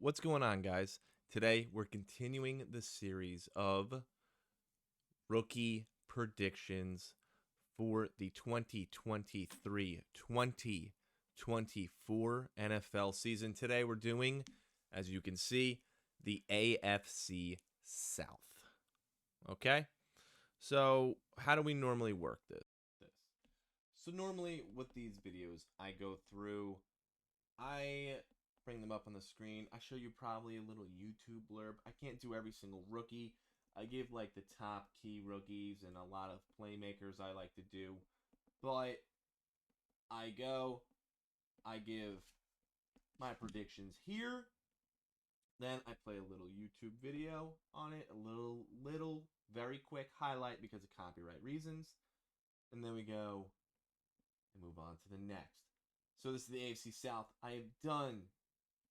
What's going on, guys? Today, we're continuing the series of rookie predictions for the 2023-2024 NFL season. Today, we're doing, as you can see, the AFC South. Okay? So, how do we normally work this? So, normally with these videos, I go through, I bring them up on the screen. I show you probably a little YouTube blurb. I can't do every single rookie. I give like the top key rookies and a lot of playmakers I like to do. But I give my predictions here. Then I play a little YouTube video on it, a little very quick highlight because of copyright reasons. And then we go and move on to the next. So this is the AFC South. I have done,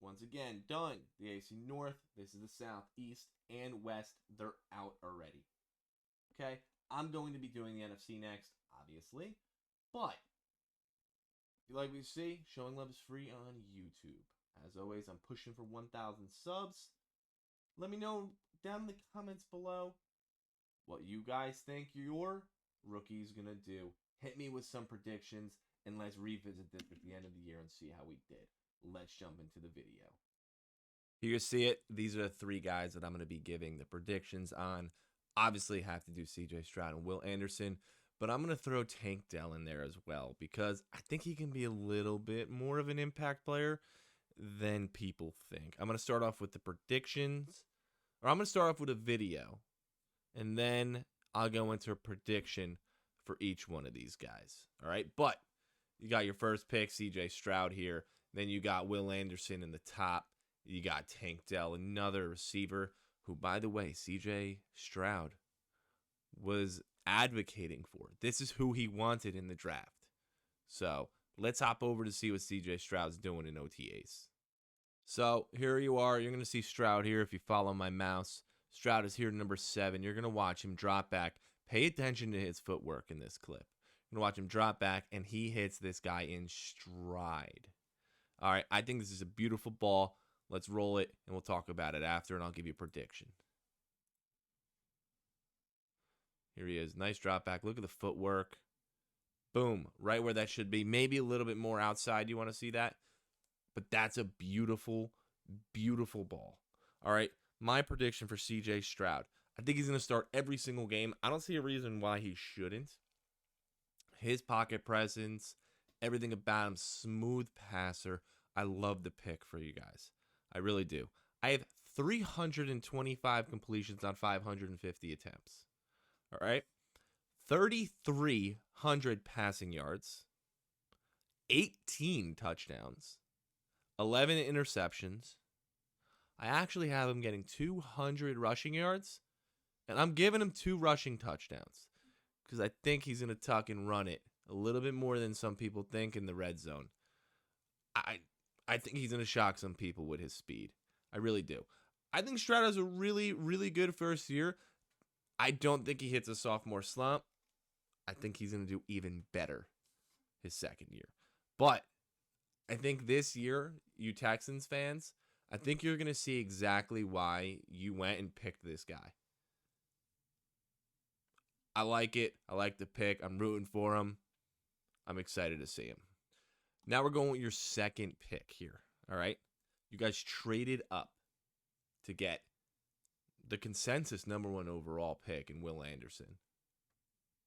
once again, done the AFC North. This is the South, East, and West. They're out already. Okay? I'm going to be doing the NFC next, obviously. But, if you like what you see, Showing Love is free on YouTube. As always, I'm pushing for 1,000 subs. Let me know down in the comments below what you guys think your rookie's going to do. Hit me with some predictions, and let's revisit this at the end of the year and see how we did. Let's jump into the video. Here you see it. These are the three guys that I'm going to be giving the predictions on. Obviously, have to do CJ Stroud and Will Anderson, but I'm going to throw Tank Dell in there as well because I think he can be a little bit more of an impact player than people think. I'm going to start off with the predictions, or I'm going to start off with a video, and then I'll go into a prediction for each one of these guys. All right, but you got your first pick, CJ Stroud here. Then you got Will Anderson in the top. You got Tank Dell, another receiver who, by the way, CJ Stroud was advocating for. This is who he wanted in the draft. So let's hop over to see what CJ Stroud's doing in OTAs. So here you are. You're going to see Stroud here if you follow my mouse. Stroud is here number 7. You're going to watch him drop back. Pay attention to his footwork in this clip. You're going to watch him drop back, and he hits this guy in stride. All right, I think this is a beautiful ball. Let's roll it, and we'll talk about it after, and I'll give you a prediction. Here he is. Nice drop back. Look at the footwork. Boom. Right where that should be. Maybe a little bit more outside. You want to see that? But that's a beautiful, beautiful ball. All right, my prediction for CJ Stroud. I think he's going to start every single game. I don't see a reason why he shouldn't. His pocket presence, everything about him, smooth passer. I love the pick for you guys. I really do. I have 325 completions on 550 attempts. All right. 3,300 passing yards, 18 touchdowns, 11 interceptions. I actually have him getting 200 rushing yards, and I'm giving him 2 rushing touchdowns because I think he's going to tuck and run it a little bit more than some people think in the red zone. I think he's going to shock some people with his speed. I really do. I think Stroud has a really, really good first year. I don't think he hits a sophomore slump. I think he's going to do even better his second year. But I think this year, you Texans fans, I think you're going to see exactly why you went and picked this guy. I like it. I like the pick. I'm rooting for him. I'm excited to see him. Now we're going with your second pick here. All right. You guys traded up to get the consensus #1 overall pick in Will Anderson.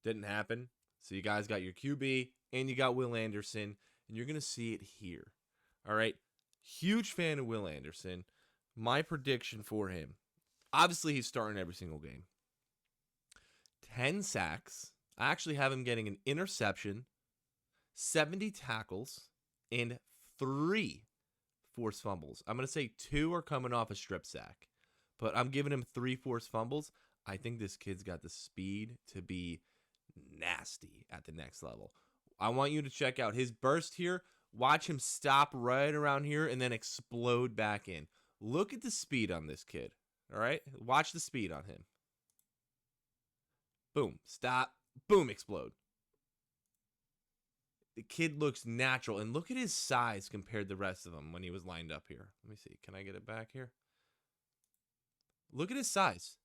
Didn't happen. So you guys got your QB and you got Will Anderson, and you're going to see it here. All right. Huge fan of Will Anderson. My prediction for him, obviously he's starting every single game. 10 sacks. I actually have him getting an interception, 70 tackles, and 3 forced fumbles. I'm going to say 2 are coming off a strip sack, but I'm giving him 3 forced fumbles. I think this kid's got the speed to be nasty at the next level. I want you to check out his burst here. Watch him stop right around here and then explode back in. Look at the speed on this kid. All right? Watch the speed on him. Boom. Stop. Boom. Explode. The kid looks natural. And look at his size compared to the rest of them when he was lined up here. Let me see. Can I get it back here? Look at his size.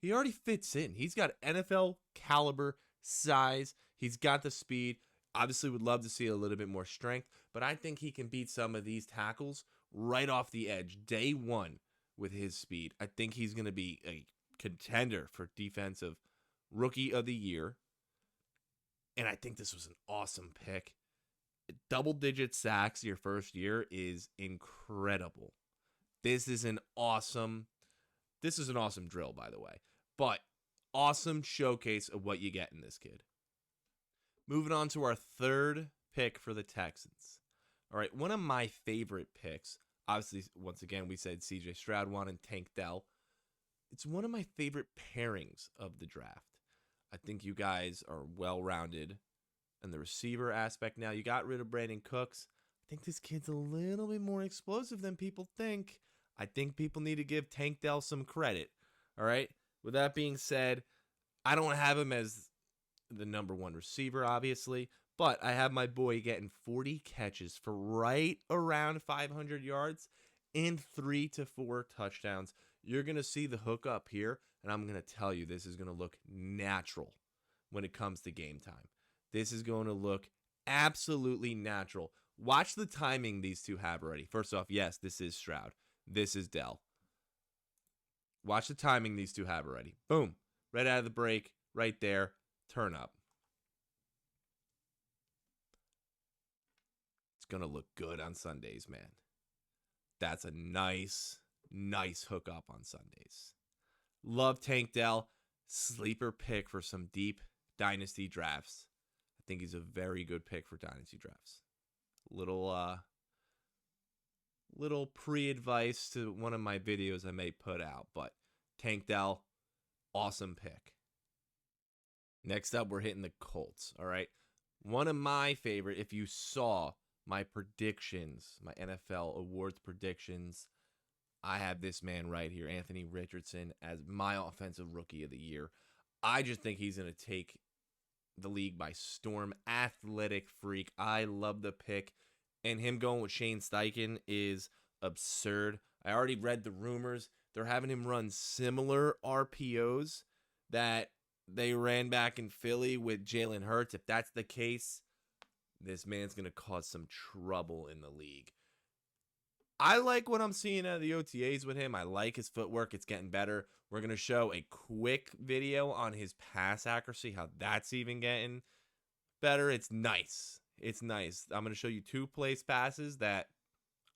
He already fits in. He's got NFL caliber size. He's got the speed. Obviously, would love to see a little bit more strength, but I think he can beat some of these tackles right off the edge, day one, with his speed. I think he's going to be a contender for Defensive Rookie of the Year, and I think this was an awesome pick. Double-digit sacks your first year is incredible. This is an awesome drill, by the way, but awesome showcase of what you get in this kid. Moving on to our third pick for the Texans. All right, one of my favorite picks, obviously, once again, we said C.J. Stroud won and Tank Dell. It's one of my favorite pairings of the draft. I think you guys are well-rounded in the receiver aspect now. You got rid of Brandon Cooks. I think this kid's a little bit more explosive than people think. I think people need to give Tank Dell some credit. All right, with that being said, I don't have him as the number one receiver, obviously, but I have my boy getting 40 catches for right around 500 yards and 3 to 4 touchdowns. You're going to see the hook up here, and I'm going to tell you this is going to look natural when it comes to game time. This is going to look absolutely natural. Watch the timing these two have already. First off, yes, this is Stroud. This is Dell. Watch the timing these two have already. Boom. Right out of the break, right there. Turn up. It's going to look good on Sundays, man. That's a nice hook up on Sundays. Love Tank Dell. Sleeper pick for some deep dynasty drafts. I think he's a very good pick for dynasty drafts. Little pre-advice to one of my videos I may put out, but Tank Dell, awesome pick. Next up, we're hitting the Colts, all right? One of my favorite, if you saw my predictions, my NFL awards predictions, I have this man right here, Anthony Richardson, as my offensive rookie of the year. I just think he's going to take the league by storm. Athletic freak. I love the pick. And him going with Shane Steichen is absurd. I already read the rumors. They're having him run similar RPOs that they ran back in Philly with Jalen Hurts. If that's the case, this man's going to cause some trouble in the league. I like what I'm seeing out of the OTAs with him. I like his footwork. It's getting better. We're going to show a quick video on his pass accuracy, how that's even getting better. It's nice. It's nice. I'm going to show you 2 place passes that,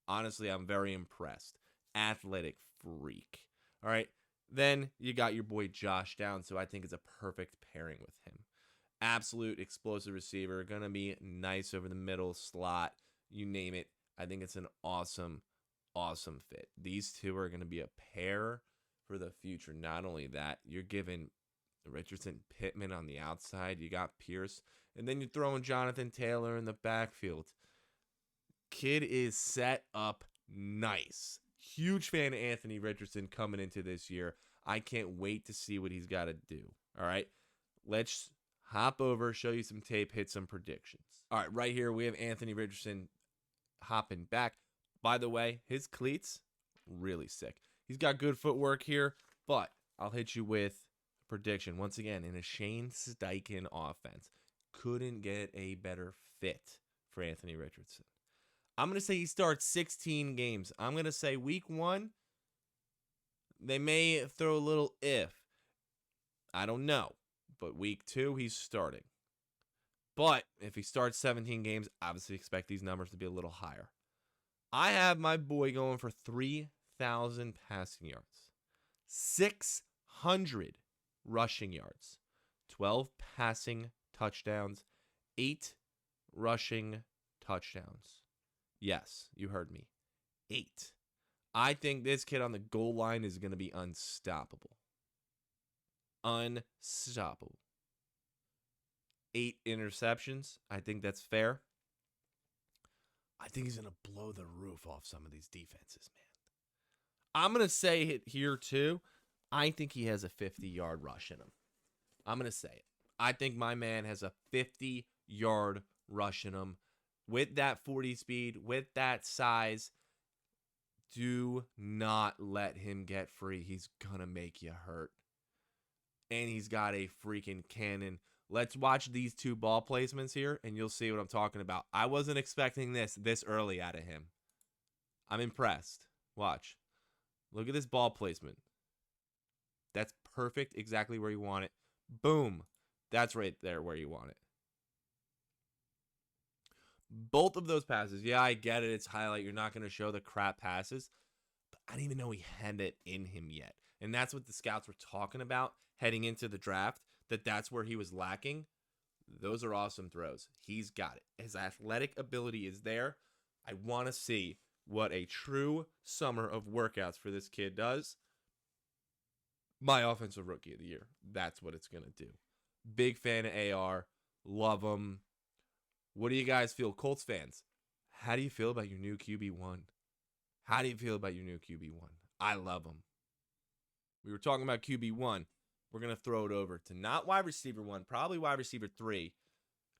honestly, I'm very impressed. Athletic freak. All right. Then you got your boy Josh Downs, so I think it's a perfect pairing with him. Absolute explosive receiver. Going to be nice over the middle, slot, you name it. I think it's an awesome fit. These two are going to be a pair for the future. Not only that, you're giving Richardson, Pittman on the outside. You got Pierce. And then you're throwing Jonathan Taylor in the backfield. Kid is set up nice. Huge fan of Anthony Richardson coming into this year. I can't wait to see what he's got to do. All right, let's hop over, show you some tape, hit some predictions. All right, right here we have Anthony Richardson hopping back. By the way, his cleats, really sick. He's got good footwork here, but I'll hit you with a prediction. Once again, in a Shane Steichen offense, couldn't get a better fit for Anthony Richardson. I'm going to say he starts 16 games. I'm going to say week 1, they may throw a little if. I don't know. But week 2, he's starting. But if he starts 17 games, obviously expect these numbers to be a little higher. I have my boy going for 3,000 passing yards, 600 rushing yards, 12 passing touchdowns, 8 rushing touchdowns. Yes, you heard me. 8. I think this kid on the goal line is going to be unstoppable. Unstoppable. 8 interceptions. I think that's fair. I think he's going to blow the roof off some of these defenses, man. I'm going to say it here, too. I think he has a 50-yard rush in him. I'm going to say it. I think my man has a 50-yard rushing him. With that 40 speed, with that size, do not let him get free. He's going to make you hurt. And he's got a freaking cannon. Let's watch these two ball placements here, and you'll see what I'm talking about. I wasn't expecting this early out of him. I'm impressed. Watch. Look at this ball placement. That's perfect, exactly where you want it. Boom. That's right there where you want it. Both of those passes, yeah, I get it. It's highlight. You're not going to show the crap passes. But I didn't even know he had it in him yet. And that's what the scouts were talking about heading into the draft, that's where he was lacking. Those are awesome throws. He's got it. His athletic ability is there. I want to see what a true summer of workouts for this kid does. My offensive rookie of the year. That's what it's going to do. Big fan of AR. Love him. What do you guys feel? Colts fans, how do you feel about your new QB1? How do you feel about your new QB1? I love him. We were talking about QB1. We're going to throw it over to not wide receiver 1, probably wide receiver 3,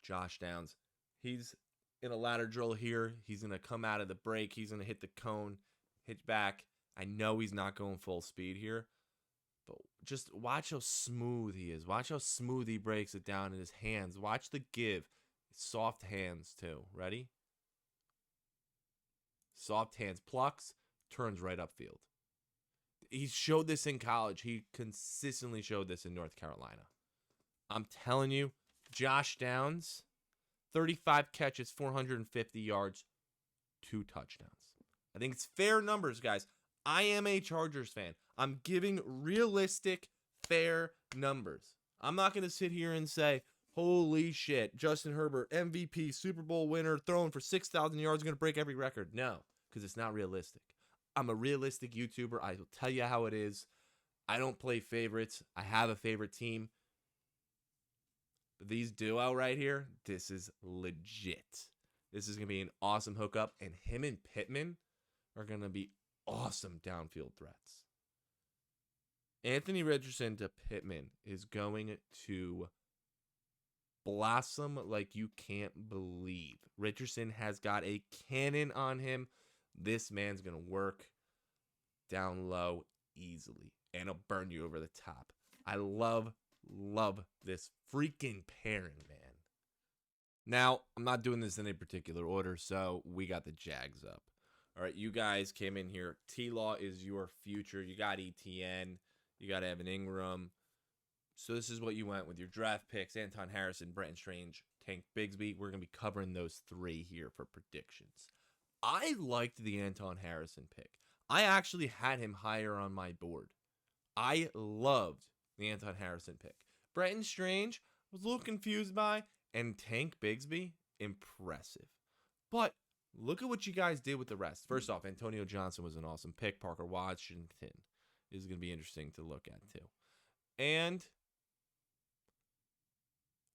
Josh Downs. He's in a ladder drill here. He's going to come out of the break. He's going to hit the cone, hit back. I know he's not going full speed here, but just watch how smooth he is. Watch how smooth he breaks it down in his hands. Watch the give. Soft hands, too. Ready? Soft hands. Plucks, turns right upfield. He showed this in college. He consistently showed this in North Carolina. I'm telling you, Josh Downs, 35 catches, 450 yards, 2 touchdowns. I think it's fair numbers, guys. I am a Chargers fan. I'm giving realistic, fair numbers. I'm not going to sit here and say, holy shit, Justin Herbert, MVP, Super Bowl winner, throwing for 6,000 yards, going to break every record. No, because it's not realistic. I'm a realistic YouTuber. I will tell you how it is. I don't play favorites. I have a favorite team. But these duo right here, this is legit. This is going to be an awesome hookup. And him and Pittman are going to be awesome downfield threats. Anthony Richardson to Pittman is going to blossom like you can't believe. Richardson has got a cannon on him. This man's going to work down low easily, and he'll burn you over the top. I love this freaking pairing, man. Now, I'm not doing this in a particular order, so we got the Jags up. All right, you guys came in here. T-Law is your future. You got ETN. You got Evan Ingram. So this is what you went with your draft picks. Anton Harrison, Brenton Strange, Tank Bigsby. We're going to be covering those 3 here for predictions. I liked the Anton Harrison pick. I actually had him higher on my board. I loved the Anton Harrison pick. Brenton Strange was a little confused by, and Tank Bigsby, impressive. But look at what you guys did with the rest. First off, Antonio Johnson was an awesome pick. Parker Washington is going to be interesting to look at too. And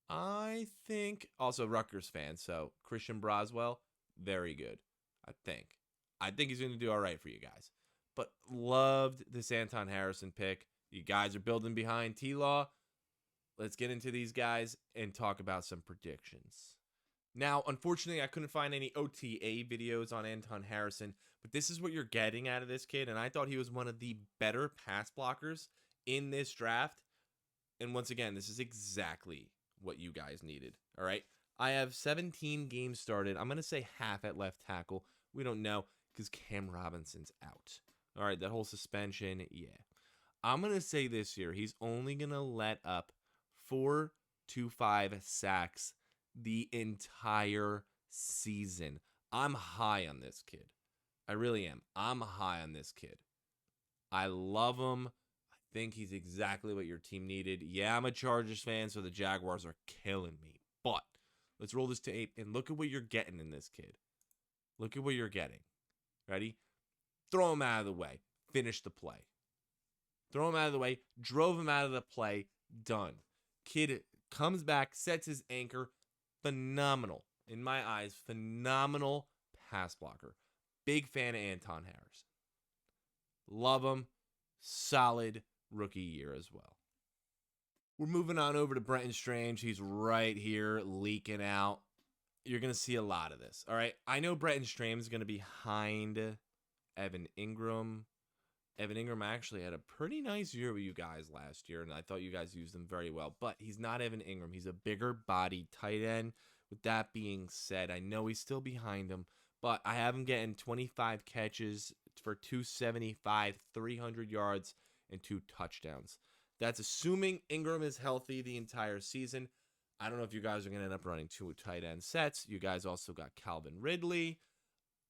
I think also Rutgers fan, so Christian Broswell, very good. I think he's going to do all right for you guys. But loved this Anton Harrison pick. You guys are building behind T-Law. Let's get into these guys and talk about some predictions. Now, unfortunately, I couldn't find any OTA videos on Anton Harrison, but this is what you're getting out of this kid, and I thought he was one of the better pass blockers in this draft. And once again, this is exactly what you guys needed, all right? I have 17 games started. I'm going to say half at left tackle. We don't know because Cam Robinson's out. All right, that whole suspension, yeah. I'm going to say this year, he's only going to let up 4 to 5 sacks the entire season. I'm high on this kid. I really am. I'm high on this kid. I love him. I think he's exactly what your team needed. Yeah, I'm a Chargers fan, so the Jaguars are killing me. But let's roll this tape and look at what you're getting in this kid. Look at what you're getting. Ready? Throw him out of the way. Finish the play. Throw him out of the way. Drove him out of the play. Done. Kid comes back, sets his anchor. Phenomenal. In my eyes, phenomenal pass blocker. Big fan of Anton Harrison. Love him. Solid rookie year as well. We're moving on over to Brenton Strange. He's right here leaking out. you're going to see a lot of this. All right. I know Bretton Strahm is going to be behind Evan Ingram. Evan Ingram actually had a pretty nice year with you guys last year, and I thought you guys used him very well. But he's not Evan Ingram. He's a bigger body tight end. With that being said, I know he's still behind him, but I have him getting 25 catches for 275, 300 yards, and 2 touchdowns. That's assuming Ingram is healthy the entire season. I don't know if you guys are going to end up running 2 tight end sets. You guys also got Calvin Ridley.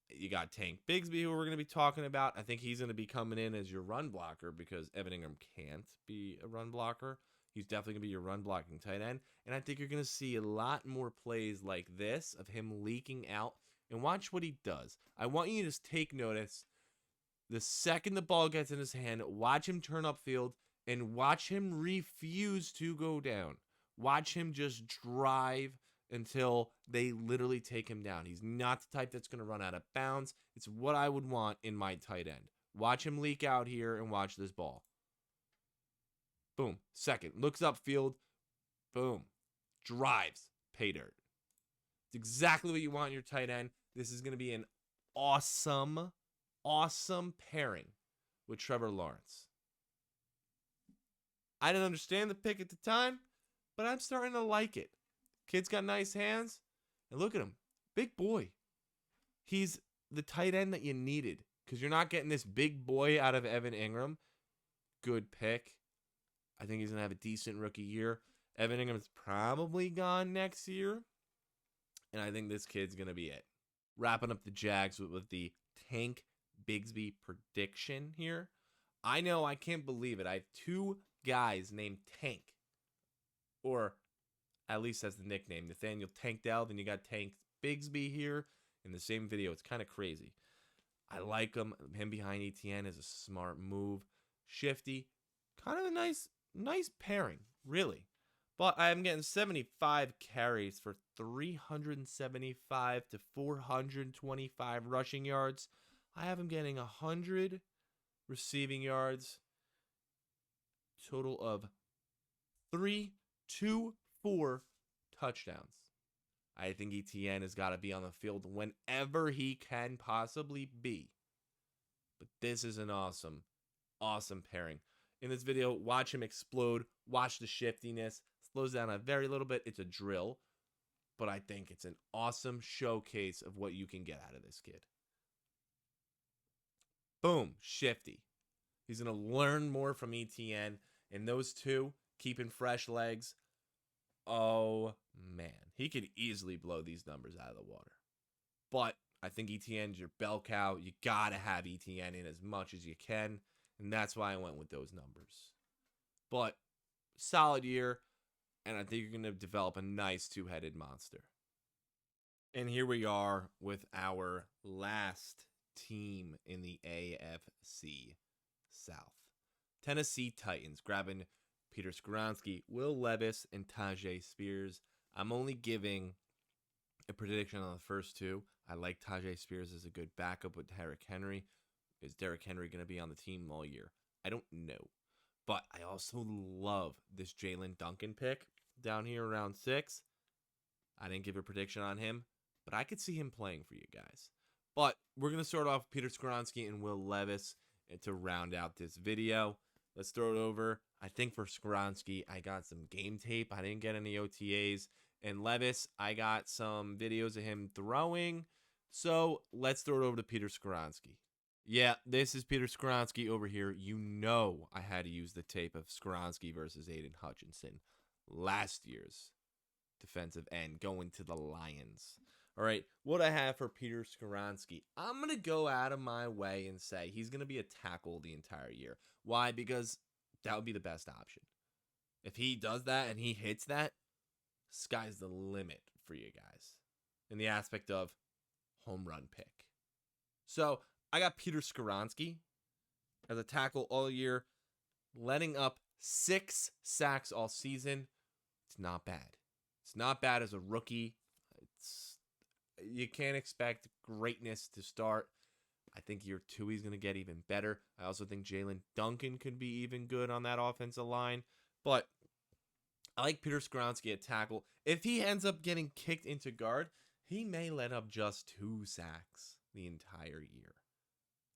You got Tank Bigsby, who we're going to be talking about. I think he's going to be coming in as your run blocker because Evan Ingram can't be a run blocker. He's definitely going to be your run blocking tight end. And I think you're going to see a lot more plays like this of him leaking out. And watch what he does. I want you to take notice. The second the ball gets in his hand, watch him turn upfield and watch him refuse to go down. Watch him just drive until they literally take him down. He's not the type that's going to run out of bounds. It's what I would want in my tight end. Watch him leak out here and watch this ball. Boom. Second. Looks upfield. Boom. Drives. Pay dirt. It's exactly what you want in your tight end. This is going to be an awesome pairing with Trevor Lawrence. I didn't understand the pick at the time, but I'm starting to like it. Kid's got nice hands. And look at him. Big boy. He's the tight end that you needed because you're not getting this big boy out of Evan Ingram. Good pick. I think he's going to have a decent rookie year. Evan Ingram's probably gone next year. And I think this kid's going to be it. Wrapping up the Jags with the Tank Bigsby prediction here. I know, I can't believe it. I have 2 guys named Tank. Or at least that's the nickname. Nathaniel Tank Dell. Then you got Tank Bigsby here in the same video. It's kind of crazy. I like him. Him behind ETN is a smart move. Shifty. Kind of a nice pairing, really. But I am getting 75 carries for 375 to 425 rushing yards. I have him getting 100 receiving yards. Total of 3, 2, 4 touchdowns. I think ETN has got to be on the field whenever he can possibly be. But this is an awesome pairing. In this video, watch him explode. Watch the shiftiness. Slows down a very little bit. It's a drill. But I think it's an awesome showcase of what you can get out of this kid. Boom. Shifty. He's going to learn more from ETN. And those two, keeping fresh legs. Oh, man. He could easily blow these numbers out of the water. But I think ETN's your bell cow. You got to have ETN in as much as you can. And that's why I went with those numbers. But solid year. And I think you're going to develop a nice 2-headed monster. And here we are with our last team in the AFC South. Tennessee Titans grabbing Peter Skoronski, Will Levis, and Tajay Spears. I'm only giving a prediction on the first 2. I like Tajay Spears as a good backup with Derrick Henry. Is Derrick Henry going to be on the team all year? I don't know. But I also love this Jalen Duncan pick down here around 6. I didn't give a prediction on him, but I could see him playing for you guys. But we're going to start off with Peter Skoronski and Will Levis to round out this video. Let's throw it over. I think for Skoronski, I got some game tape. I didn't get any OTAs. And Levis, I got some videos of him throwing. So let's throw it over to Peter Skoronski. Yeah, this is Peter Skoronski over here. You know I had to use the tape of Skoronski versus Aiden Hutchinson. Last year's defensive end going to the Lions. All right, what I have for Peter Skoronski, I'm going to go out of my way and say he's going to be a tackle the entire year. Why? Because that would be the best option. If he does that and he hits that, sky's the limit for you guys in the aspect of home run pick. So I got Peter Skoronski as a tackle all year, letting up 6 sacks all season. It's not bad. It's not bad as a rookie. You can't expect greatness to start. I think year 2 he's going to get even better. I also think Jalen Duncan could be even good on that offensive line. But I like Peter Skoronski at tackle. If he ends up getting kicked into guard, he may let up just 2 sacks the entire year.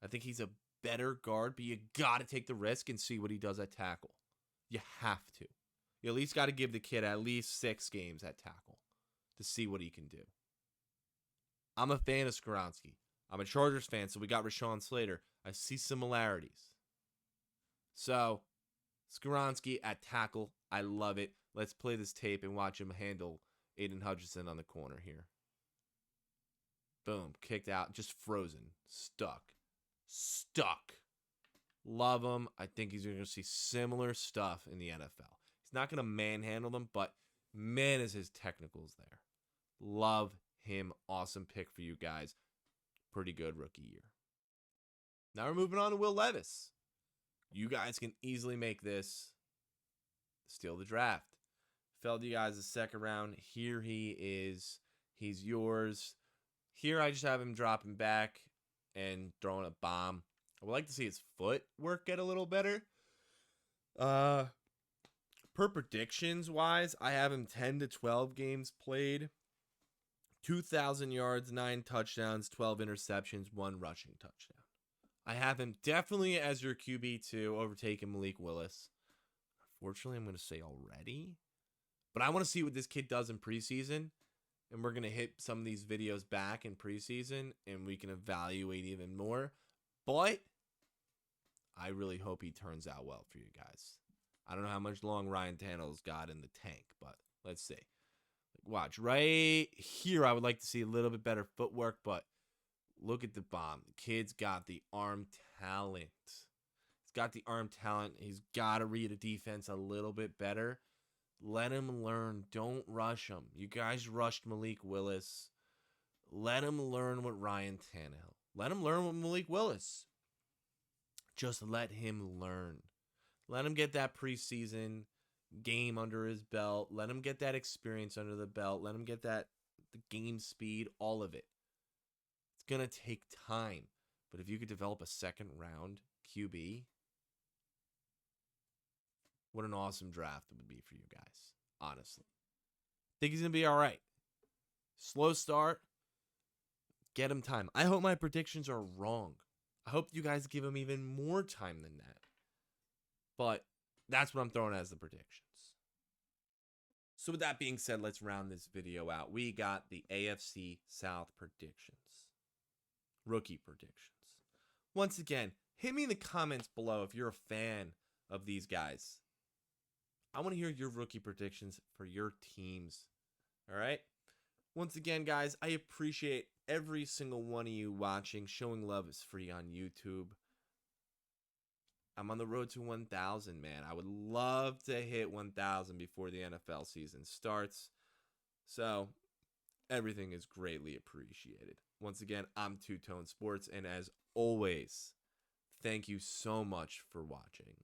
I think he's a better guard, but you got to take the risk and see what he does at tackle. You have to. You at least got to give the kid at least 6 games at tackle to see what he can do. I'm a fan of Skoronski. I'm a Chargers fan, so we got Rashawn Slater. I see similarities. So, Skoronski at tackle, I love it. Let's play this tape and watch him handle Aiden Hutchinson on the corner here. Boom, kicked out, just frozen, stuck. Love him. I think he's going to see similar stuff in the NFL. He's not going to manhandle them, but man, is his technicals there. Love him. Awesome pick for you guys. Pretty good rookie year. Now we're moving on to Will Levis. You guys can easily make this steal the draft. Fell to you guys the second round. Here he is. He's yours. Here I just have him dropping back and throwing a bomb. I would like to see his footwork get a little better. Per predictions wise, I have him 10 to 12 games played. 2,000 yards, 9 touchdowns, 12 interceptions, 1 rushing touchdown. I have him definitely as your QB2, overtaking Malik Willis. Unfortunately, I'm going to say already. But I want to see what this kid does in preseason. And we're going to hit some of these videos back in preseason. And we can evaluate even more. But I really hope he turns out well for you guys. I don't know how much long Ryan Tannehill's got in the tank. But let's see. Watch, right here, I would like to see a little bit better footwork, but look at the bomb. The kid's got the arm talent. He's got the arm talent. He's got to read a defense a little bit better. Let him learn. Don't rush him. You guys rushed Malik Willis. Let him learn with Ryan Tannehill. Let him learn with Malik Willis. Just let him learn. Let him get that preseason game under his belt. Let him get that experience under the belt. Let him get the game speed, all of it. It's going to take time. But if you could develop a second round QB, what an awesome draft it would be for you guys, honestly. Think he's going to be all right. Slow start. Get him time. I hope my predictions are wrong. I hope you guys give him even more time than that. But that's what I'm throwing as the predictions. So with that being said, let's round this video out. We got the AFC South predictions. Rookie predictions. Once again, hit me in the comments below if you're a fan of these guys. I want to hear your rookie predictions for your teams. All right? Once again, guys, I appreciate every single one of you watching. Showing love is free on YouTube. I'm on the road to 1,000, man. I would love to hit 1,000 before the NFL season starts. So, everything is greatly appreciated. Once again, I'm Two Tone Sports, and as always, thank you so much for watching.